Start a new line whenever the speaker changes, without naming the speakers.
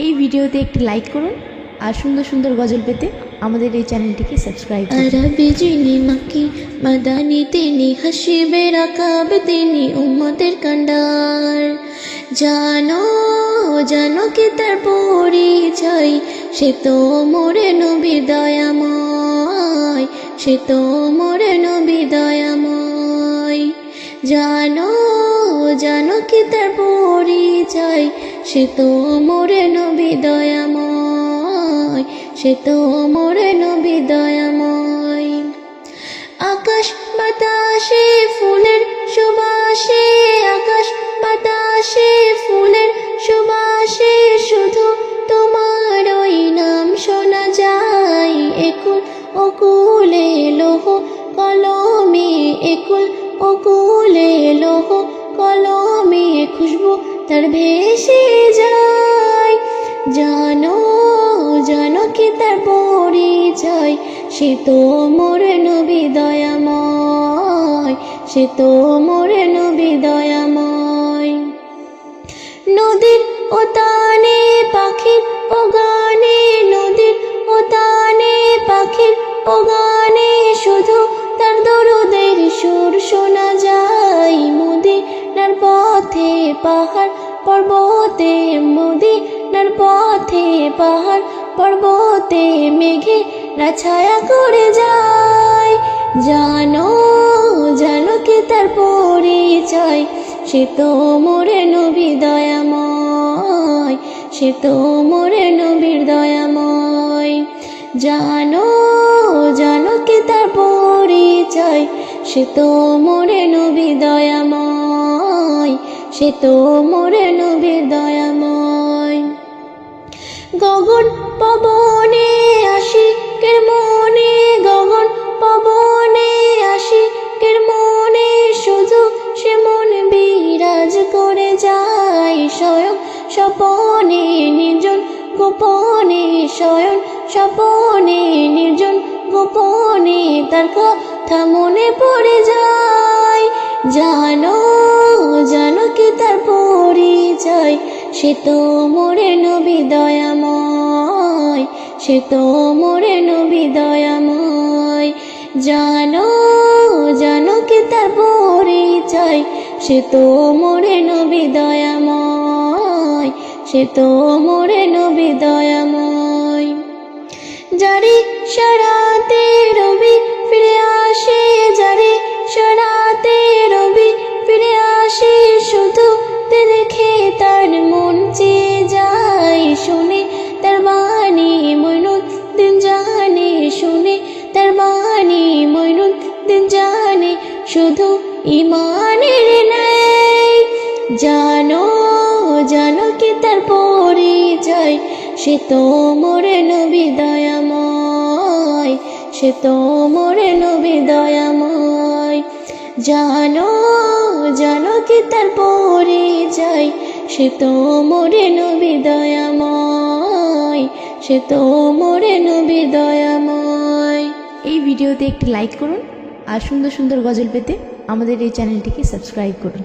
এই ভিডিওতে একটি লাইক করুন আর সুন্দর সুন্দর গজল পেতে আমাদের এই চ্যানেলটিকে সাবস্ক্রাইব করুন।
আরবি যিনি মাকি মাদানি তিনি হাসিবে রাকাব তিনি উম্মতের কান্ডার। জানো জানো কি তার পরিচয়, সে তো মোরে নবী দয়াময়, সে তো মোরে নবী দয়াময়। জানো জানো কি তার পরিচয়, সে তো মোরে নবী দয়াময়, সে তো মোরে নবী দয়াময়। আকাশ বাতাসে ফুলের সুবাসে, আকাশ বাতাসে ফুলের সুবাসে, শুধু তোমার ওই নাম শোনা যায়। একুল অকুলে লোহ কলমে, একুল অকুলে লোহ কলমে, খুশবু তার ভেসে যায়। জানো জানো কি তার পরিচয়, সে তো মোরে নবী দয়াময়, সে তো মোরে নবী দয়াময়। নদীর ও তানে পাখির ও গানে, নদীর ও তানে পাখির ও গানে, শুধু তার দরুদের সুর শোনা যায়। মদিনার পথে পাহাড় পর্বতে, মদিনার পথে পাহাড় পর্বতে, মেঘে ছায়া করে যায়। জানো জানো কি তার পরিচয়, সে তো মোরে নবী দয়াময়, সে তো মোরে নবীর দয়াময়। জানো জানো কি তার পরিচয়, সে তো মোরে নবী দয়াময়, সে তো মোরে নবীর দয়াময়। গগন পবনে আশিকের মনে, গগন পবনে আশিকের মনে, শুধু সে মন বিরাজ করে যায়। স্বয়ং স্বপনে নির্জন গোপনে, স্বয়ং স্বপনে নির্জন গোপনে, তার কথা মনে পড়ে যায়। জানো জানো কি তার পরিচয়, সে তো মোরে নবী দয়াময়, সে তো মোরে নবী দয়াময়। জানো জানো কি তার পরিচয়, সে তো মোরে নবী দয়াময়, সে তো মোরে নবী দয়াময়। যারে সারাতে রবি ফিরে আসে, যারে সারাতে রবি ফিরে আসে, শুধু দেখে তার মন চেয়ে যায়। শুনে তার বাণী মঈনুদ্দিন জানে, শুনে তার বাণী মঈনুদ্দিন জানে, শুধু ইমানের নেই। জানো জানো কি তার পরিচয়, সে তো মোরে নবী দয়াময়, সে তো মোরে নবী দয়াময়। জানো জানো কি তার পরিচয়, সে তো মোরে নবী দয়াময়, সে তো মোরে নবী দয়াময়।
এই ভিডিওতে একটি লাইক করুন আর সুন্দর সুন্দর গজল পেতে আমাদের এই চ্যানেলটিকে সাবস্ক্রাইব করুন।